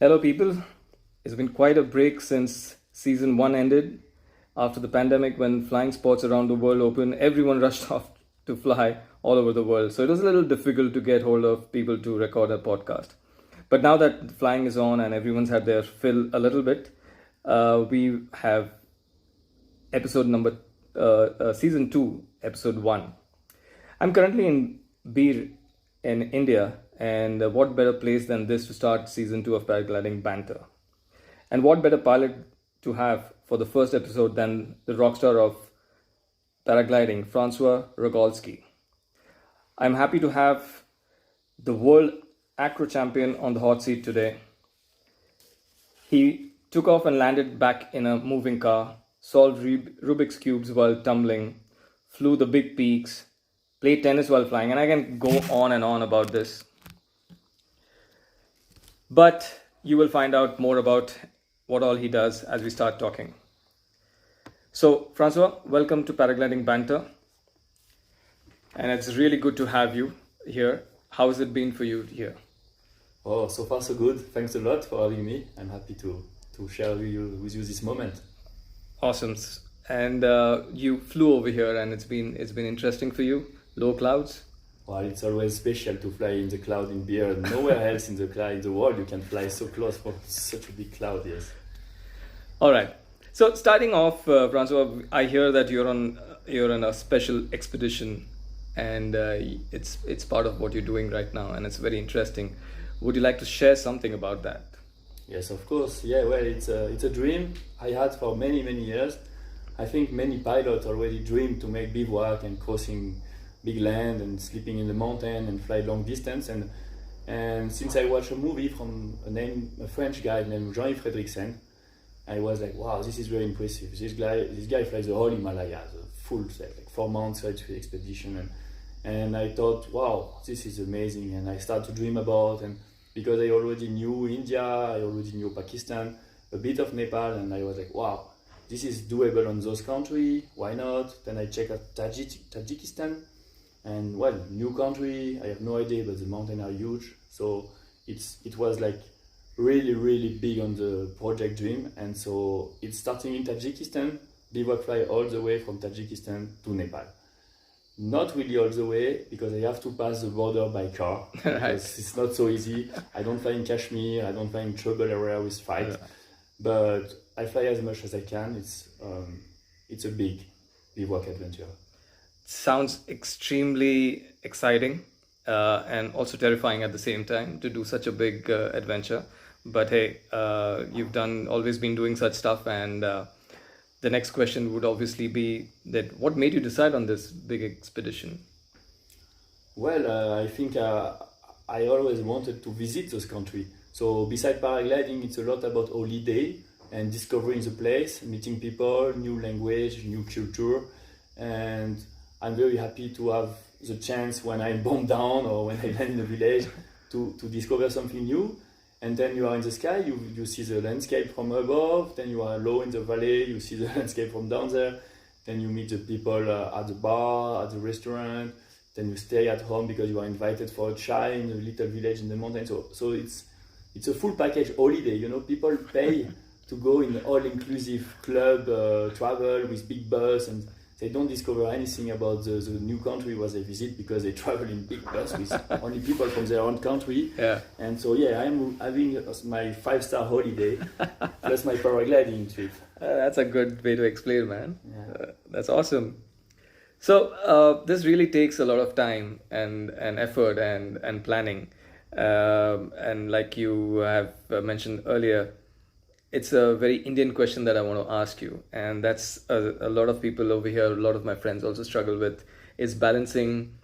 Hello, people. It's been quite a break since season one ended. After the pandemic, when flying spots around the world opened, everyone rushed off to fly all over the world. So it was a little difficult to get hold of people to record a podcast. But now that flying is on and everyone's had their fill a little bit, we have episode number, season two, episode one. I'm currently in Bir in India, and what better place than this to start season two of paragliding banter? And what better pilot to have for the first episode than the rock star of paragliding, François Ragolski? I'm happy to have the world acro champion on the hot seat today. He took off and landed back in a moving car, solved Rubik's Cubes while tumbling, flew the big peaks, played tennis while flying, and I can go on and on about this. But you will find out more about what all he does as we start talking. So, Francois, welcome to Paragliding Banter. And it's really good to have you here. How has it been for you here? Oh, so far so good. Thanks a lot for having me. I'm happy to share with you this moment. Awesome. And you flew over here, and it's been interesting for you. Low clouds. Well, it's always special to fly in the cloud in Beer. Nowhere else in the world you can fly so close for such a big cloud. Yes. All right. So starting off, Francois, I hear that you're on a special expedition, and it's part of what you're doing right now, and it's very interesting. Would you like to share something about that? Yes, of course. Yeah. Well, it's a dream I had for many years. I think many pilots already dream to make bivouac and crossing big land and sleeping in the mountain and fly long distance. And since I watched a movie from a French guy named Jean-Yves Frédricsen, I was like, wow, this is very impressive. This guy flies the whole Himalayas, a full set, like 4 months expedition. And I thought, wow, this is amazing. And I started to dream about, and because I already knew India, I already knew Pakistan, a bit of Nepal, and I was like, wow, this is doable on those countries, why not? Then I checked out Tajikistan, and well, new country, I have no idea, but the mountains are huge. So it was like really big on the project dream. And so it's starting in Tajikistan, bivouac fly all the way from Tajikistan to Nepal. Not really all the way, because I have to pass the border by car. Right. It's not so easy. I don't fly in Kashmir, I don't fly in trouble area with fight, but I fly as much as I can. It's a big bivouac adventure. Sounds extremely exciting and also terrifying at the same time to do such a big adventure. But hey, you've always been doing such stuff, and the next question would obviously be that what made you decide on this big expedition? Well, I think I always wanted to visit those countries. So besides paragliding, it's a lot about holiday and discovering the place, meeting people, new language, new culture. And I'm very happy to have the chance when I'm bombed down or when I land in a village to discover something new. And then you are in the sky, you see the landscape from above, then you are low in the valley, you see the landscape from down there, then you meet the people at the bar, at the restaurant, then you stay at home because you are invited for a chai in a little village in the mountains. So it's a full package holiday, people pay to go in an all-inclusive club travel with big bus, and they don't discover anything about the new country where they visit because they travel in big bus with only people from their own country. Yeah. And so I'm having my 5-star holiday plus my paragliding trip. That's a good way to explain, man. Yeah. That's awesome. So this really takes a lot of time and effort and planning. And like you have mentioned earlier, it's a very Indian question that I want to ask you, and that's a lot of people over here, a lot of my friends also struggle with, is balancing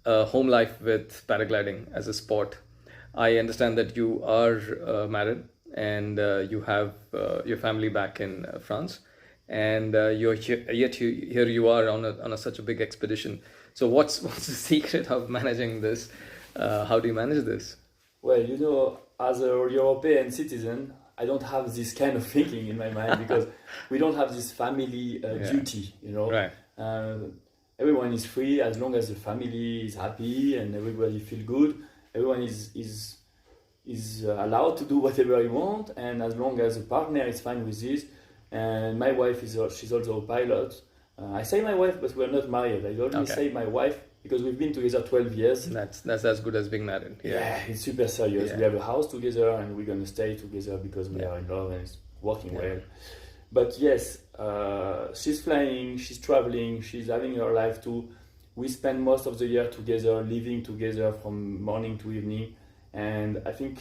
home life with paragliding as a sport. I understand that you are married, and you have your family back in France, and you're here you are on such a big expedition. So what's the secret of managing this? How do you manage this? Well, as a European citizen, I don't have this kind of thinking in my mind because we don't have this family duty, Right. Everyone is free as long as the family is happy and everybody feel good. Everyone is is allowed to do whatever he wants, and as long as the partner is fine with this. And my wife she's also a pilot. I say my wife, but we're not married. I only say my wife because we've been together 12 years. That's as good as being married. Yeah, it's super serious. We have a house together, and we're gonna stay together because we are in love and it's working well. But yes, she's flying, she's traveling, she's having her life too. We spend most of the year together, living together from morning to evening. And I think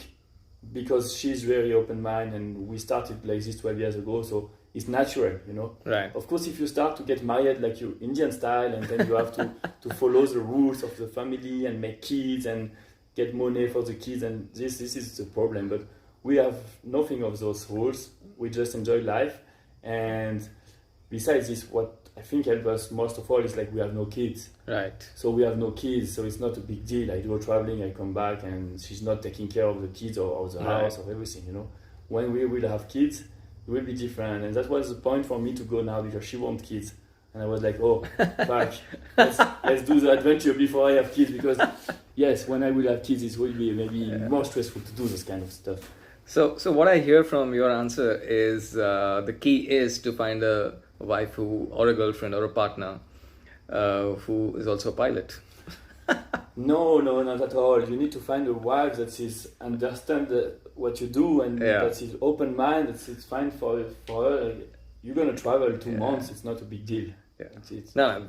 because she's very open-minded, and we started like this 12 years ago, so it's natural, you know. Right. Of course, if you start to get married like you Indian style, and then you have to follow the rules of the family and make kids and get money for the kids, and this is the problem. But we have nothing of those rules. We just enjoy life. And besides this, what I think helps us most of all is like we have no kids. Right. So we have no kids, so it's not a big deal. I go traveling, I come back, and she's not taking care of the kids or the house or everything, you know. When we will have kids, it will be different. And that was the point for me to go now, because she wants kids. And I was like, oh, fuck, let's do the adventure before I have kids, because yes, when I will have kids, it will be maybe more stressful to do this kind of stuff. So what I hear from your answer is the key is to find a wife or a girlfriend or a partner who is also a pilot. No, not at all. You need to find a wife that is understand what you do, and that is open minded. It's fine for her. You're gonna travel 2 months. It's not a big deal. Yeah. No,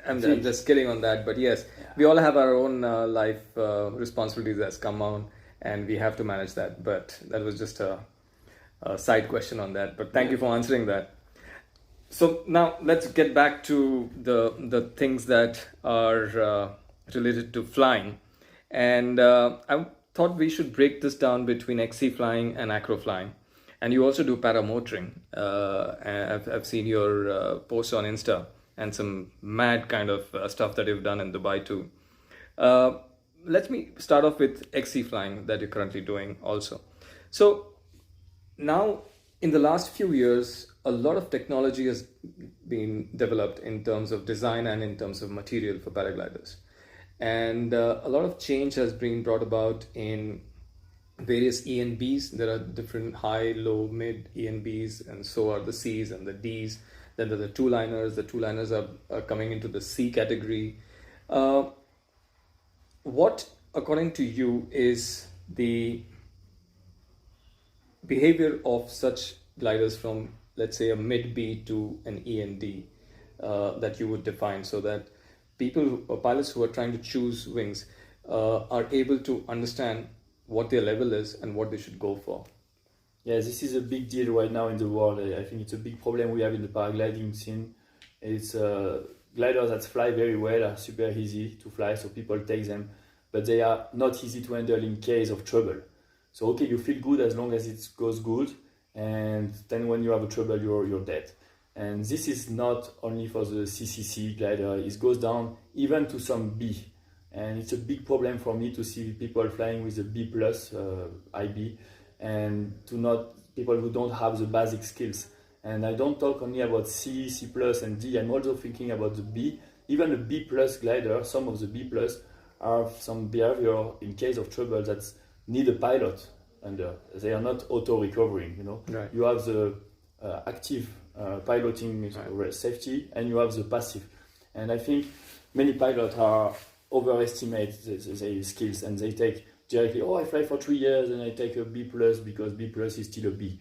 I'm just kidding on that. But yes, we all have our own life responsibilities that's come on, and we have to manage that. But that was just a side question on that. But thank you for answering that. So now let's get back to the things that are related to flying. And I thought we should break this down between XC flying and acro flying. And you also do paramotoring. I've seen your posts on Insta and some mad kind of stuff that you've done in Dubai too. Let me start off with XC flying that you're currently doing also. So now in the last few years, a lot of technology has been developed in terms of design and in terms of material for paragliders. And a lot of change has been brought about in various ENBs. There are different high, low, mid ENBs, and so are the Cs and the Ds. Then there are the two-liners. The two-liners are coming into the C category. What, according to you, is the behavior of such gliders from, let's say, a mid B to an END that you would define, so that people or pilots who are trying to choose wings are able to understand what their level is and what they should go for? Yeah, this is a big deal right now in the world. I think it's a big problem we have in the paragliding scene. It's gliders that fly very well are super easy to fly, so people take them, but they are not easy to handle in case of trouble. So okay, you feel good as long as it goes good, and then when you have a trouble, you're dead. And this is not only for the CCC glider, it goes down even to some B. And it's a big problem for me to see people flying with a B plus, IB, and people who don't have the basic skills. And I don't talk only about C, C plus, and D. I'm also thinking about the B. Even a B plus glider, some of the B plus have some behavior in case of trouble that need a pilot under. They are not auto-recovering, you know. Right. You have the active piloting safety, and you have the passive. And I think many pilots overestimate their skills, and they take directly, I fly for 3 years and I take a B plus because B plus is still a B.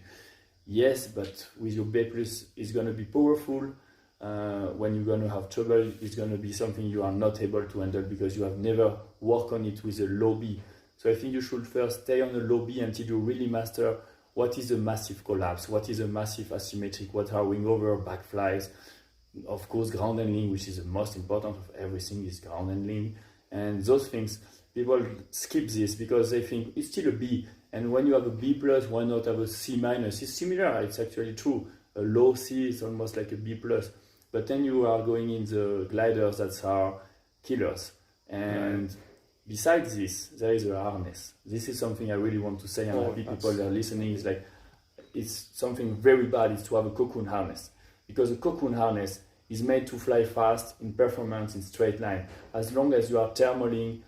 Yes, but with your B plus, it's going to be powerful. When you're going to have trouble, it's going to be something you are not able to handle because you have never worked on it with a low B. So I think you should first stay on a low B until you really master what is a massive collapse, what is a massive asymmetric, what are wing over, back flies. Of course, ground handling, which is the most important of everything, is ground handling. And those things, people skip this because they think it's still a B. And when you have a B plus, why not have a C minus? It's similar, it's actually true. A low C is almost like a B plus. But then you are going in the gliders that are killers. And besides this, there is a harness. This is something I really want to say, and I think people that are listening is like, it's something very bad is to have a cocoon harness. Because a cocoon harness is made to fly fast in performance in straight line. As long as you are thermaling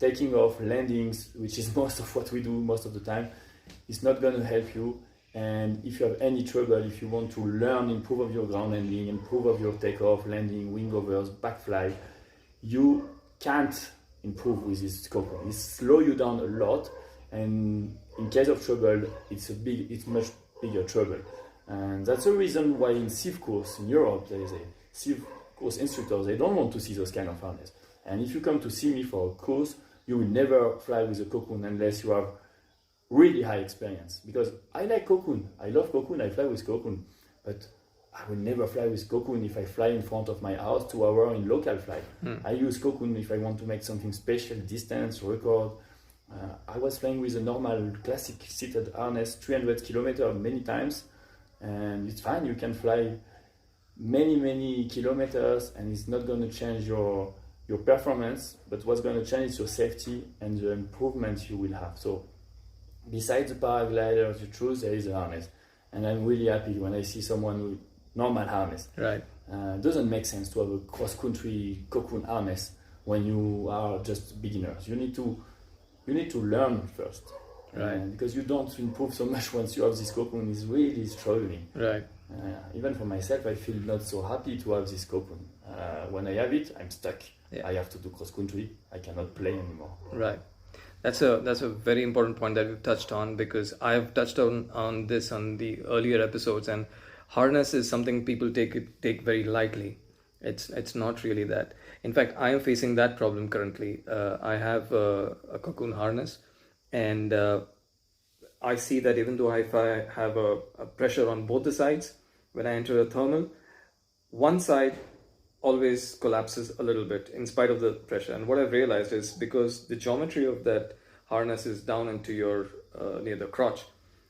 taking off, landings, which is most of what we do most of the time, is not going to help you. And if you have any trouble, if you want to learn, improve of your ground handling, improve of your takeoff, landing, wing-overs, backfly, you can't improve with this cocoon. It slows you down a lot, and in case of trouble, it's much bigger trouble. And that's the reason why in SIV course in Europe, there is a SIV course instructors, they don't want to see those kind of harness. And if you come to see me for a course, you will never fly with a cocoon unless you have really high experience. Because I like cocoon, I love cocoon, I fly with cocoon, but I will never fly with cocoon if I fly in front of my house 2 hours in local flight. I use cocoon if I want to make something special, distance, record. I was flying with a normal classic seated harness, 300 kilometers many times, and it's fine, you can fly many kilometers and it's not going to change your performance, but what's going to change is your safety and the improvements you will have. So besides the paragliders you choose, there is a harness, and I'm really happy when I see someone with normal harness. Right. Doesn't make sense to have a cross-country cocoon harness when you are just beginners. You need to learn first, right? Because you don't improve so much once you have this cocoon. Is really struggling. Right. Even for myself, I feel not so happy to have this cocoon. When I have it, I'm stuck. Yeah. I have to do cross-country. I cannot play anymore. Right. That's a very important point that we've touched on, because I've touched on this on the earlier episodes, and harness is something people take very lightly. It's not really that. In fact, I am facing that problem currently. I have a cocoon harness, and I see that even though if I have a pressure on both the sides, when I enter a thermal, one side always collapses a little bit in spite of the pressure. And what I've realized is because the geometry of that harness is down into your near the crotch.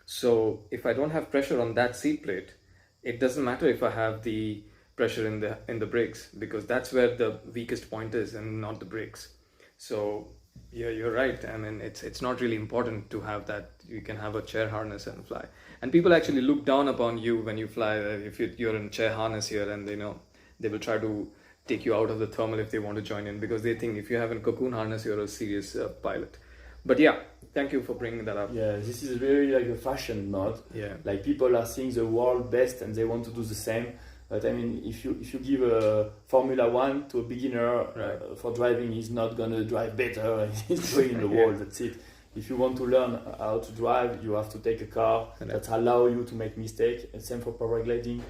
So if I don't have pressure on that seat plate, it doesn't matter if I have the pressure in the brakes, because that's where the weakest point is and not the brakes. So yeah, you're right. I mean, it's not really important to have that. You can have a chair harness and fly. And people actually look down upon you when you fly. If you're in chair harness here, and they will try to take you out of the thermal if they want to join in, because they think if you have a cocoon harness, you're a serious pilot. But yeah, thank you for bringing that up. Yeah, this is really like a fashion mode. Yeah. Like people are seeing the world best and they want to do the same. But I mean, if you give a Formula One to a beginner, right, for driving, he's not gonna drive better. He's going in the wall. That's it. If you want to learn how to drive, you have to take a car that allow you to make mistakes. Same for paragliding.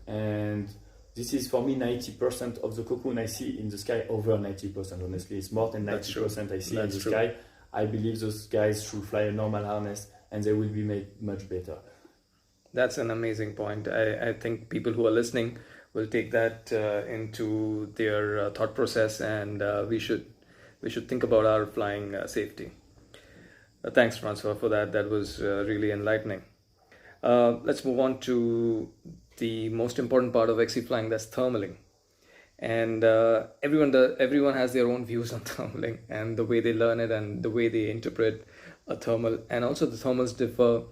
And this is for me 90% of the cocoon I see in the sky. Over 90%, honestly, it's more than 90% I see in the sky. I believe those guys should fly a normal harness and they will be made much better. That's an amazing point. I think people who are listening will take that into their thought process, and we should think about our flying safety. Thanks, Francois, for that. That was really enlightening. Let's move on to the most important part of XC flying, that's thermaling. And everyone has their own views on thermaling and the way they learn it and the way they interpret a thermal. And also the thermals differ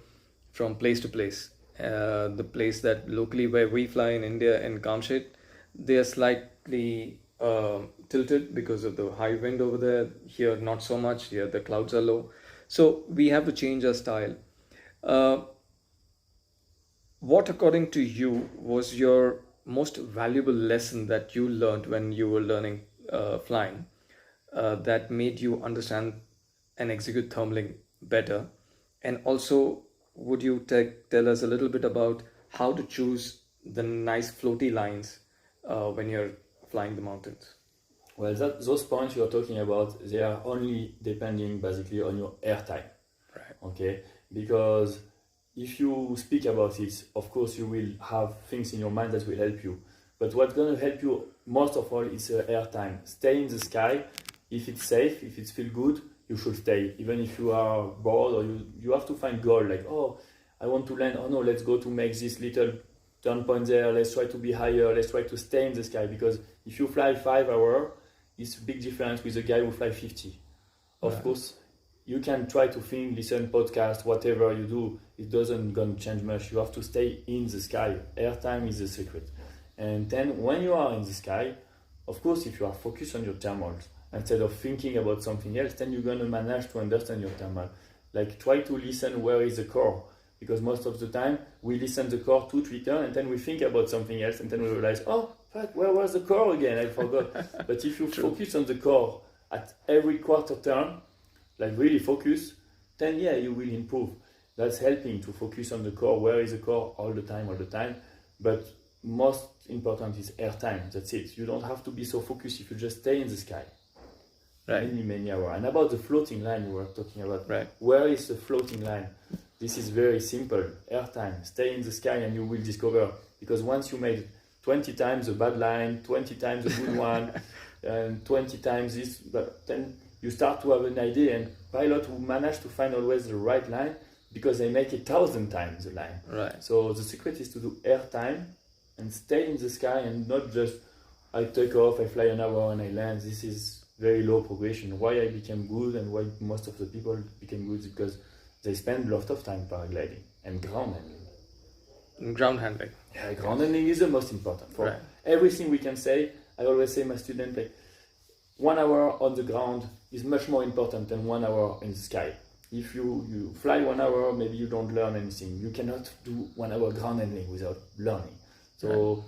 from place to place. The place that locally where we fly in India, in Kamshet, they are slightly tilted because of the high wind over there. Here, not so much. Here, the clouds are low. So we have to change our style. What, according to you, was your most valuable lesson that you learned when you were learning flying that made you understand and execute thermaling better? And also, would you tell us a little bit about how to choose the nice floaty lines when you're flying the mountains? Well, those points you're talking about, they are only depending basically on your airtime. Right. Okay? Because if you speak about it, of course you will have things in your mind that will help you. But what's going to help you most of all is airtime. Stay in the sky. If it's safe, if it feels good, you should stay. Even if you are bored or you have to find goal, like, oh, I want to land. Oh no, let's go to make this little turn point there. Let's try to be higher. Let's try to stay in the sky. Because if you fly 5 hours, it's a big difference with a guy who fly 50. Of course, you can try to think, listen, podcast, whatever you do. It doesn't gonna change much. You have to stay in the sky. Airtime is the secret. And then when you are in the sky, of course, if you are focused on your thermals instead of thinking about something else, then you're going to manage to understand your thermal. Like try to listen where is the core, because most of the time we listen the core 2-3 turns and then we think about something else and then we realize, oh, fuck, where was the core again? I forgot. But if you focus on the core at every quarter turn, like really focus, then yeah, you will improve. That's helping to focus on the core. Where is the core all the time? But most important is airtime. That's it. You don't have to be so focused if you just stay in the sky. Right. Many hours. And about the floating line you were talking about, right. Where is the floating line? This is very simple. Airtime. Stay in the sky and you will discover. Because once you made 20 times a bad line, 20 times a good one, and 20 times this, but then you start to have an idea. And pilots who manage to find always the right line, because they make 1,000 times the line. Right. So the secret is to do airtime and stay in the sky and not just I take off, I fly an hour and I land. This is very low progression. Why I became good and why most of the people became good is because they spend a lot of time paragliding and ground handling. Ground handling. Yeah, ground handling is the most important. For everything we can say, I always say my students, like 1 hour on the ground is much more important than 1 hour in the sky. If you fly 1 hour, maybe you don't learn anything. You cannot do 1 hour ground handling without learning. So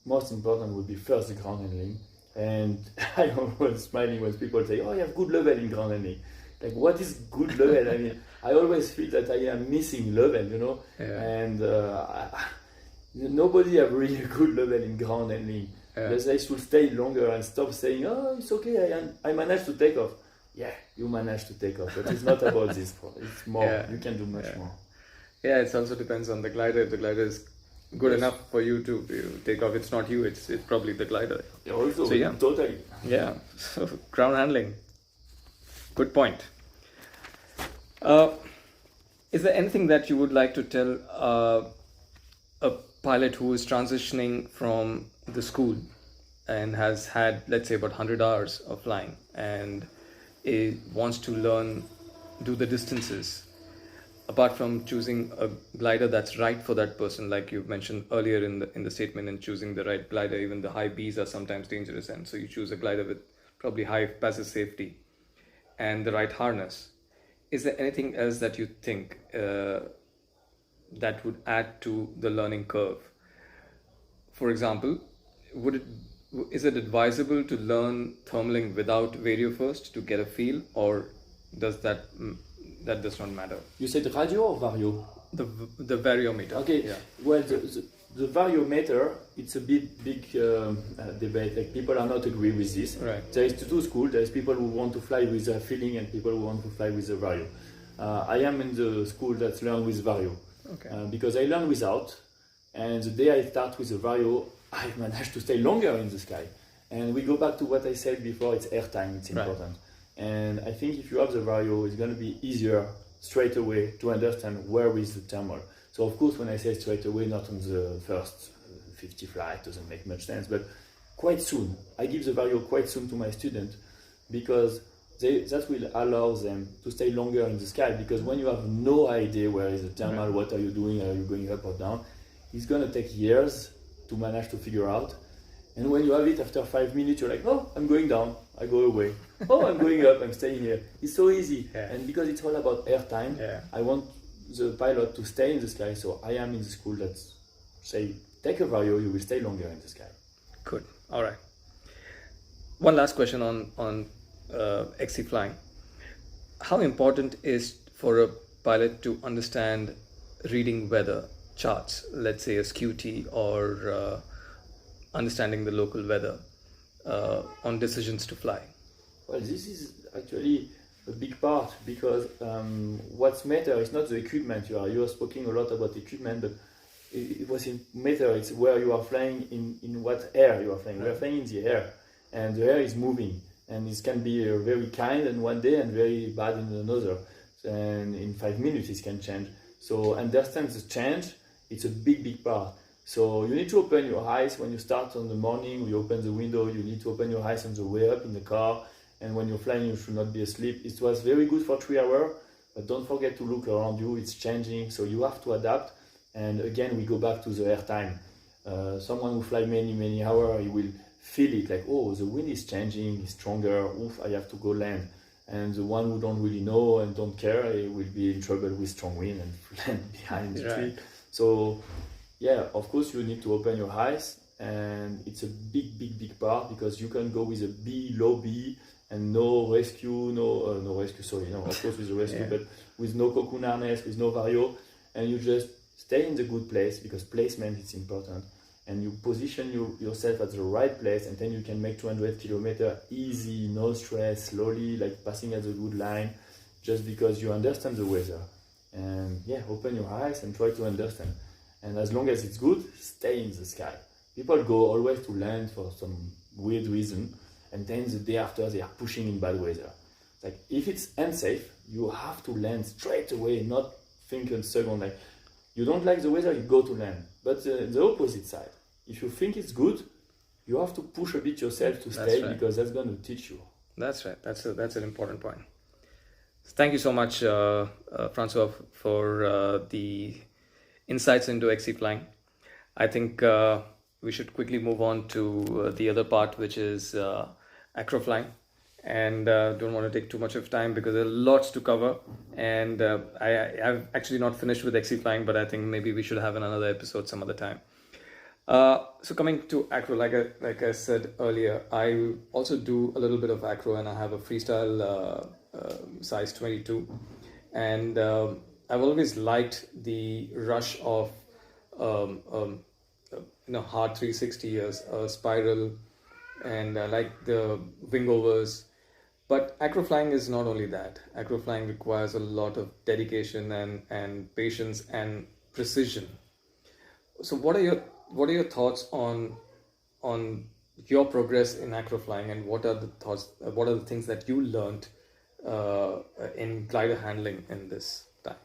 most important would be first the ground handling. And I always smiling when people say, oh, you have good level in ground handling. Like, what is good level? I mean, I always feel that I am missing level, you know. And nobody have really a good level in ground handling. They should stay longer and stop saying, oh, it's okay, I managed to take off. Yeah, you managed to take off, but it's not about this. It's more. You can do much more. Yeah, it also depends on the glider. If the glider is good enough for you to take off, it's not you. It's probably the glider. Yeah, also, so, totally. Yeah. So ground handling. Good point. Is there anything that you would like to tell a pilot who is transitioning from the school and has had, let's say, about 100 hours of flying and wants to learn, do the distances, apart from choosing a glider that's right for that person, like you mentioned earlier in the statement, and choosing the right glider? Even the high Bs are sometimes dangerous, and so you choose a glider with probably high passive safety and the right harness. Is there anything else that you think that would add to the learning curve? For example, is it advisable to learn thermaling without vario first to get a feel, or does that does not matter? You said radio or vario? The variometer. Okay. Yeah. Well, the variometer, it's a big debate. Like, people are not agree with this. Right. There is two schools. There is people who want to fly with a feeling and people who want to fly with a vario. I am in the school that learn with vario. Okay. Because I learn without, and the day I start with a vario, I managed to stay longer in the sky. And we go back to what I said before, it's airtime, it's important. Right. And I think if you have the vario, it's going to be easier straight away to understand where is the thermal. So of course, when I say straight away, not on the first 50 flight, doesn't make much sense, but quite soon. I give the vario quite soon to my student, because that will allow them to stay longer in the sky, because when you have no idea where is the thermal, what are you doing, are you going up or down, it's going to take years to manage to figure out. And when you have it after 5 minutes, you're like, oh, I'm going down, I go away. Oh, I'm going up, I'm staying here. It's so easy. And because it's all about airtime, I want the pilot to stay in the sky. So I am in the school that say, take a vario, you will stay longer in the sky. Good. All right. One last question on XC flying. How important is for a pilot to understand reading weather charts, let's say a SQT, or understanding the local weather on decisions to fly? Well, this is actually a big part, because what's matter is not the equipment. You are speaking a lot about equipment, but it was in matter. It's where you are flying, in what air you are flying. We are flying in the air, and the air is moving, and it can be very kind in one day and very bad in another. And in 5 minutes it can change. So understand the change. It's a big part. So you need to open your eyes when you start on the morning. You open the window. You need to open your eyes on the way up in the car. And when you're flying, you should not be asleep. It was very good for 3 hours, but don't forget to look around you. It's changing, so you have to adapt. And again, we go back to the airtime. Someone who fly many hours, he will feel it, like, oh, the wind is changing, it's stronger, oof, I have to go land. And the one who don't really know and don't care, will be in trouble with strong wind and land behind the tree. So yeah, of course you need to open your eyes, and it's a big part, because you can go with a B, low B, and no rescue, no rescue, sorry, no, of course with a rescue, but with no cocoon harness, with no vario, and you just stay in the good place, because placement is important, and you position yourself at the right place, and then you can make 200 kilometers easy, no stress, slowly, like passing at the good line, just because you understand the weather. And yeah, open your eyes and try to understand. And as long as it's good, stay in the sky. People go always to land for some weird reason, and then the day after they are pushing in bad weather. Like, if it's unsafe, you have to land straight away, not think a second. Like, you don't like the weather, you go to land. But the opposite side, if you think it's good, you have to push a bit yourself to stay, because that's going to teach you. That's right. That's an important point. Thank you so much, Francois, for the insights into XC flying. I think we should quickly move on to the other part, which is acro flying. And don't want to take too much of time, because there are lots to cover. And I've actually not finished with XC flying, but I think maybe we should have another episode some other time. So coming to acro, like I said earlier, I also do a little bit of acro, and I have a freestyle size 22, and I've always liked the rush of hard 360 spiral, and I like the wing overs. But acro flying is not only that. Acro flying requires a lot of dedication and patience and precision. So what are your thoughts on your progress in acro flying, and what are the things that you learned in glider handling in this time?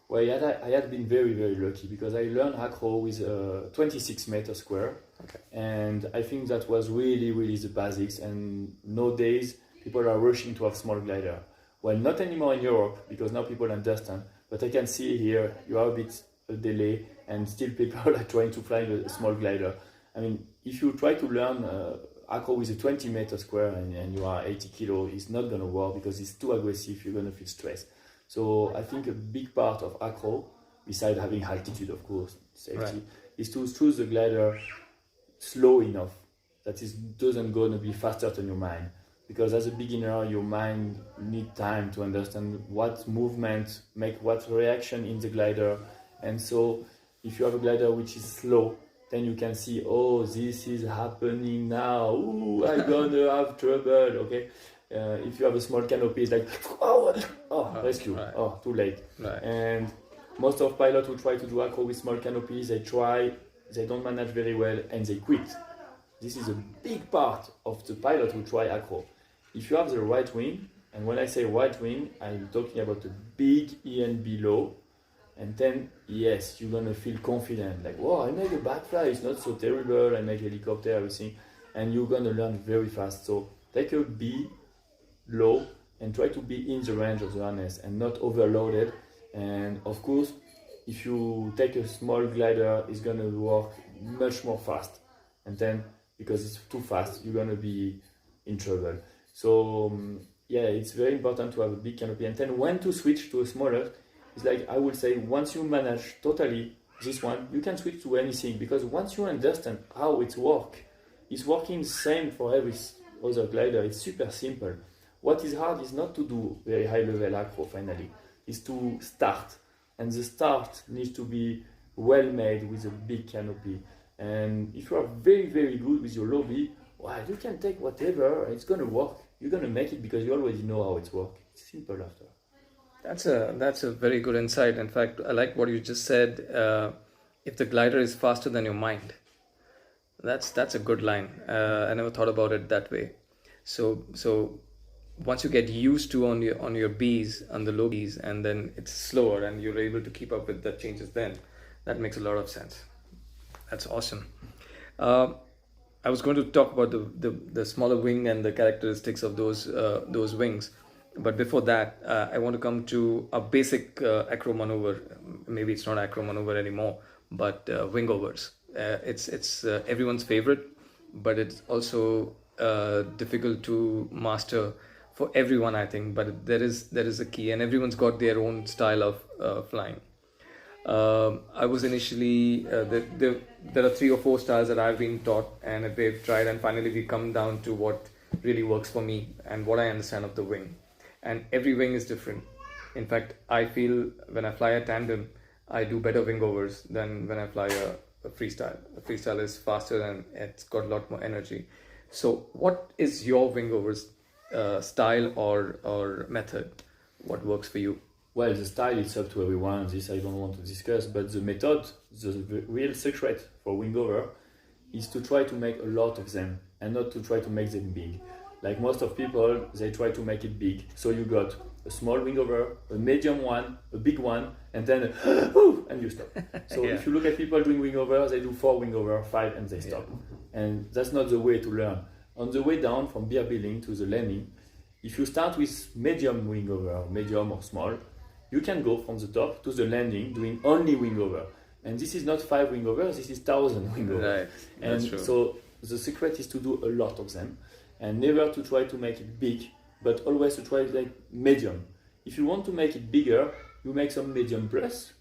Well, I had been very, very lucky, because I learned acro with a 26 meter square. Okay. And I think that was really, really the basics. And nowadays, people are rushing to have small glider. Well, not anymore in Europe, because now people understand. But I can see here, you are a bit delay, and still people are trying to fly a small glider. I mean, if you try to learn acro with a 20 meter square and you are 80 kilo, it's not going to work, because it's too aggressive, you're going to feel stress. So I think a big part of acro, besides having altitude, of course, safety, is to choose the glider slow enough that it doesn't going to be faster than your mind. Because as a beginner, your mind need time to understand what movement make what reaction in the glider. And so if you have a glider which is slow, then you can see, oh, this is happening now. Ooh, I'm gonna have trouble, okay? If you have a small canopy, it's like, rescue, too late. Right. And most of pilots who try to do acro with small canopies, they don't manage very well, and they quit. This is a big part of the pilot who try acro. If you have the right wing, and when I say right wing, I'm talking about a big EN below, and then, yes, you're gonna feel confident, like, whoa, I make a backfly, it's not so terrible, I make helicopter, everything, and you're gonna learn very fast. So take a B low and try to be in the range of the harness and not overloaded. And of course, if you take a small glider, it's gonna work much more fast. And then, because it's too fast, you're gonna be in trouble. So yeah, it's very important to have a big canopy. And then when to switch to a smaller, it's like, I would say, once you manage totally this one, you can switch to anything, because once you understand how it's working same for every other glider. It's super simple. What is hard is not to do very high level acro finally, is to start. And the start needs to be well made with a big canopy. And if you are very, very good with your lobby, well, you can take whatever, it's going to work. You're going to make it because you already know how it works. It's simple after. That's a very good insight. In fact, I like what you just said. If the glider is faster than your mind, that's a good line. I never thought about it that way. So once you get used to on your Bs, on the low Bs, and then it's slower, and you're able to keep up with the changes, then that makes a lot of sense. That's awesome. I was going to talk about the smaller wing and the characteristics of those wings. But before that, I want to come to a basic acro maneuver. Maybe it's not acro maneuver anymore, but wing overs. It's everyone's favorite. but it's also difficult to master for everyone, I think. But there is a key, and everyone's got their own style of flying. I was initially there are 3 or 4 styles that I've been taught, and they've tried, and finally we come down to what really works for me and what I understand of the wing. And every wing is different. In fact, I feel when I fly a tandem, I do better wing overs than when I fly a freestyle. A freestyle is faster and it's got a lot more energy. So, what is your wing overs style or method? What works for you? Well, the style is up to everyone. This I don't want to discuss, but the method, the real secret for wing over, is to try to make a lot of them and not to try to make them big. Like most of people, they try to make it big. So you got a small wing over, a medium one, a big one, and then and you stop. So Yeah. if you look at people doing wing over, they do 4 wing over, 5, and they stop. And that's not the way to learn. On the way down from beer building to the landing, if you start with medium wing over, medium or small, you can go from the top to the landing doing only wing over. And this is not 5 wing over, this is 1,000 wing over. Right, that's And true. so the secret is to do a lot of them and never to try to make it big, but always to try like medium. If you want to make it bigger, you make some medium plus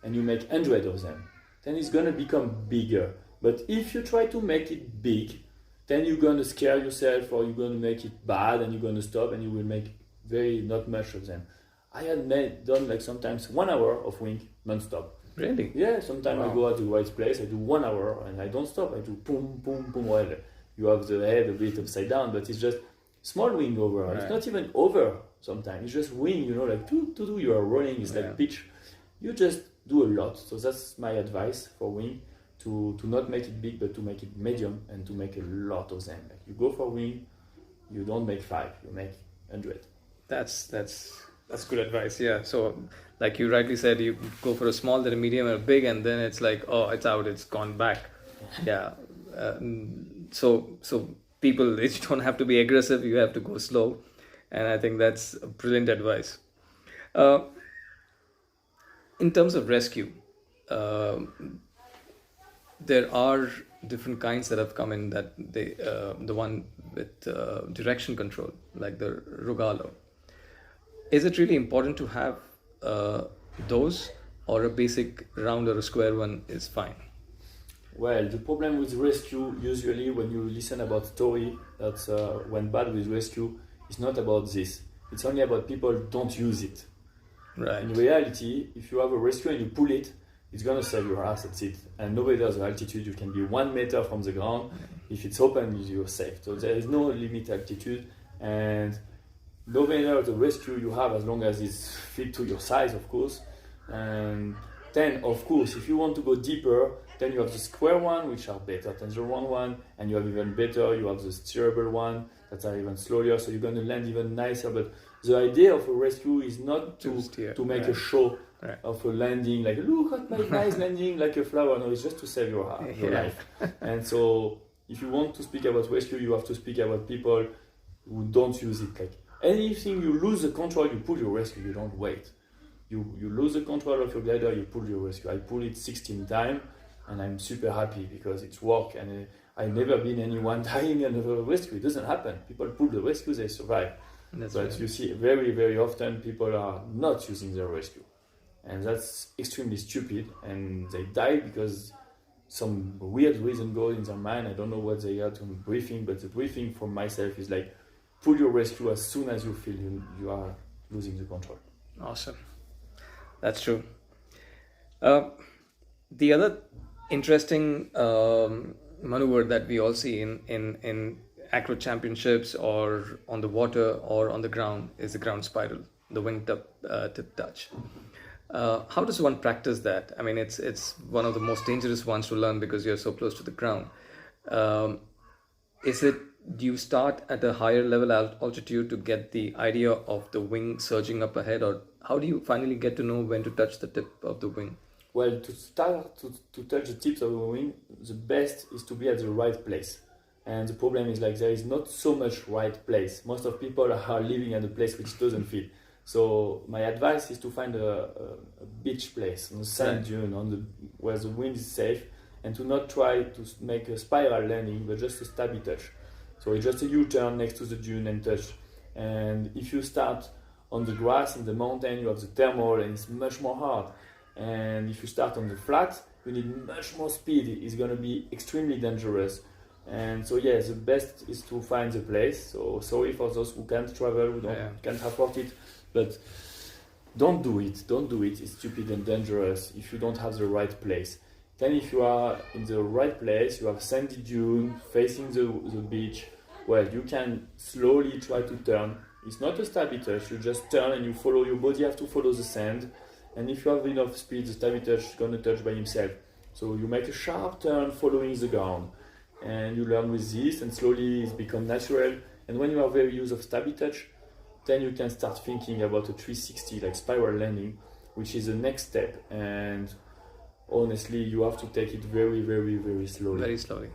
and you make 100 of them. Then it's gonna become bigger. But if you try to make it big, then you're gonna scare yourself or you're gonna make it bad and you're gonna stop and you will make very not much of them. I had done like sometimes 1 hour of wing non-stop. Really? Yeah, sometimes I go at the right place, I do 1 hour and I don't stop. I do boom, boom, boom. Well, you have the head a bit upside down, but it's just small wing over. Right. It's not even over sometimes. It's just wing, like to do you are rolling. It's Yeah. like pitch. You just do a lot. So that's my advice for wing, to not make it big, but to make it medium and to make a lot of them. Like you go for wing, you don't make 5, you make 100. That's good advice. Yeah. So, like you rightly said, you go for a small, then a medium, and a big, and then it's like, oh, it's out, it's gone back. Yeah. So people, you don't have to be aggressive. You have to go slow, and I think that's a brilliant advice. In terms of rescue, there are different kinds that have come in. That the one with direction control, like the Rogalo. Is it really important to have those, or a basic round or a square one is fine? Well, the problem with rescue, usually when you listen about story that's went bad with rescue, it's not about this. It's only about people don't use it. Right. In reality, if you have a rescue and you pull it, it's gonna save your ass, that's it. And nobody does the altitude. You can be 1 meter from the ground. If it's open, you're safe. So there is no limit altitude, and no matter the rescue you have, as long as it's fit to your size, of course. And then, of course, if you want to go deeper, then you have the square one, which are better than the round one, and you have even better, you have the steerable one that are even slower, so you're going to land even nicer. But the idea of a rescue is not to make a show of a landing, like, look at my nice landing, like a flower. No, it's just to save your life. And so, if you want to speak about rescue, you have to speak about people who don't use it. Like, anything you lose the control, you pull your rescue, you don't wait. You lose the control of your glider, you pull your rescue. I pull it 16 times and I'm super happy because it's work, and I've never been anyone dying in a rescue. It doesn't happen. People pull the rescue, they survive. But you see very, very often people are not using their rescue. And that's extremely stupid, and they die because some weird reason goes in their mind. I don't know what they had on briefing, but the briefing from myself is like, pull your rescue as soon as you feel you are losing the control. Awesome. That's true. The other interesting maneuver that we all see in acro championships or on the water or on the ground is the ground spiral, the wingtip touch. How does one practice that? I mean, it's one of the most dangerous ones to learn because you're so close to the ground. Do you start at a higher level altitude to get the idea of the wing surging up ahead, or how do you finally get to know when to touch the tip of the wing? Well, to start to touch the tips of the wing, the best is to be at the right place. And the problem is like there is not so much right place. Most of people are living at a place which doesn't fit. So my advice is to find a beach place, on the sand dune, where the wind is safe, and to not try to make a spiral landing, but just a stabby touch. So it's just a U-turn next to the dune and touch. And if you start on the grass in the mountain, you have the thermal and it's much more hard. And if you start on the flat, you need much more speed. It's going to be extremely dangerous. And so yeah, the best is to find the place. So sorry for those who can't travel, who can't afford it, but don't do it. Don't do it. It's stupid and dangerous if you don't have the right place. Then if you are in the right place, you have sandy dune facing the beach, well, you can slowly try to turn. It's not a stabby touch, you just turn and you follow, your body have to follow the sand. And if you have enough speed, the stabby touch is gonna touch by himself. So you make a sharp turn following the ground. And you learn with this and slowly it's become natural. And when you are very used of stabby touch, then you can start thinking about a 360, like spiral landing, which is the next step. And honestly, you have to take it very, very, very slowly. Very slowly.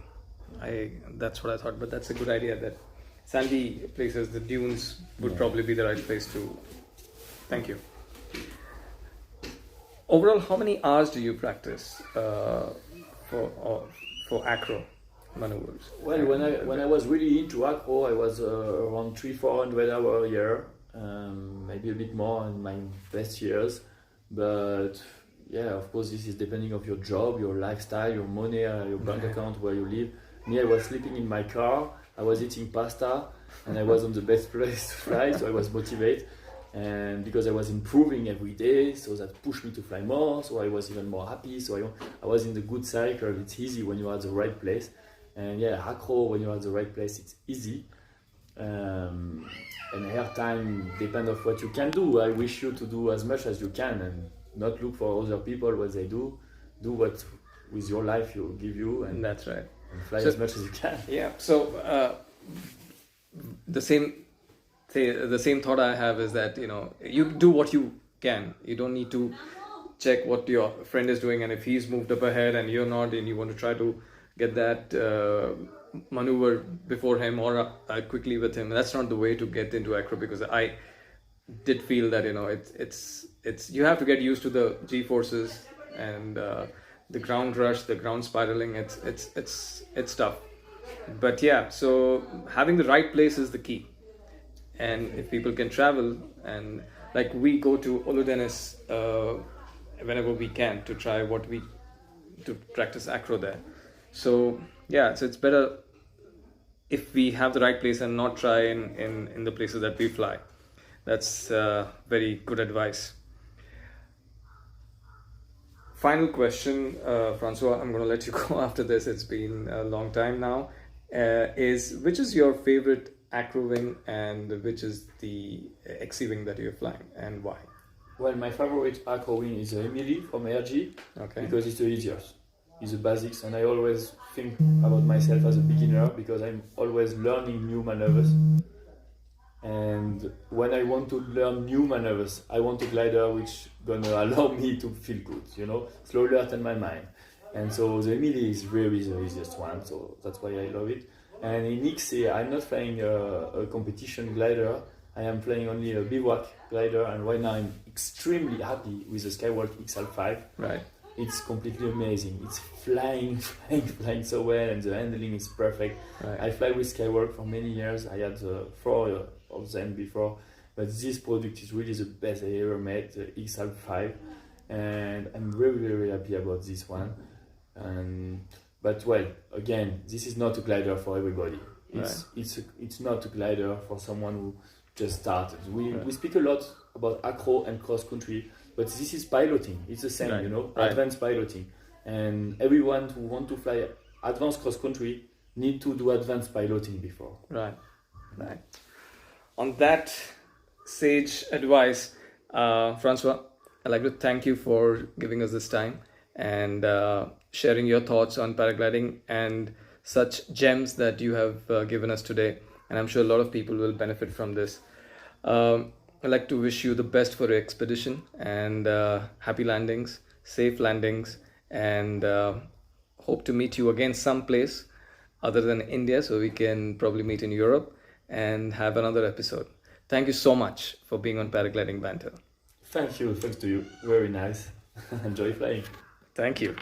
That's what I thought, but that's a good idea that sandy places, the dunes would probably be the right place to. Thank you. Overall, how many hours do you practice for acro maneuvers? Well, when I was really into acro, I was around 300-400 hours a year, maybe a bit more in my best years. But yeah, of course, this is depending on your job, your lifestyle, your money, your bank account, where you live. Me, I was sleeping in my car, I was eating pasta, and I was on the best place to fly, so I was motivated. And because I was improving every day, so that pushed me to fly more, so I was even more happy. So I was in the good cycle. It's easy when you're at the right place. And yeah, acro, when you're at the right place, it's easy. And air time depends on what you can do. I wish you to do as much as you can and not look for other people what they do. Do what with your life you give you, and that's right. And fly as much as you can. Yeah. So the same thought I have is that you do what you can. You don't need to check what your friend is doing, and if he's moved up ahead and you're not, and you want to try to get that maneuver before him or quickly with him. That's not the way to get into acro, because I did feel that it's you have to get used to the G forces and the ground rush, the ground spiraling. It's tough, but yeah. So having the right place is the key, and if people can travel, and like we go to Uludenis whenever we can to try to practice acro there. So yeah, so it's better if we have the right place and not try in the places that we fly. That's very good advice. Final question, François, I'm going to let you go after this. It's been a long time now. Which is your favorite acro wing and which is the XC wing that you're flying, and why? Well, my favorite acro wing is the Emily from ARG, because it's the easiest. It's the basics, and I always think about myself as a beginner because I'm always learning new maneuvers. And when I want to learn new maneuvers, I want a glider which gonna allow me to feel good, slow alert in my mind. And so the Emily is really the easiest one, so that's why I love it. And in XC, I'm not flying a competition glider. I am flying only a bivouac glider, and right now I'm extremely happy with the Skywalk XL5. Right. It's completely amazing. It's flying so well, and the handling is perfect. Right. I fly with Skywalk for many years. I had 4 of them before, but this product is really the best I ever made, the XL5, and I'm very, very happy about this one. But well, again, this is not a glider for everybody. It's not a glider for someone who just started. We speak a lot about acro and cross country, but this is piloting. It's the same, advanced piloting. And everyone who want to fly advanced cross country need to do advanced piloting before. Right. On that sage advice, François, I'd like to thank you for giving us this time and sharing your thoughts on paragliding and such gems that you have given us today. And I'm sure a lot of people will benefit from this. I'd like to wish you the best for your expedition and happy landings, safe landings, and hope to meet you again someplace other than India, so we can probably meet in Europe and have another episode. Thank you so much for being on Paragliding Banter. Thanks to you. Very nice. Enjoy flying. Thank you.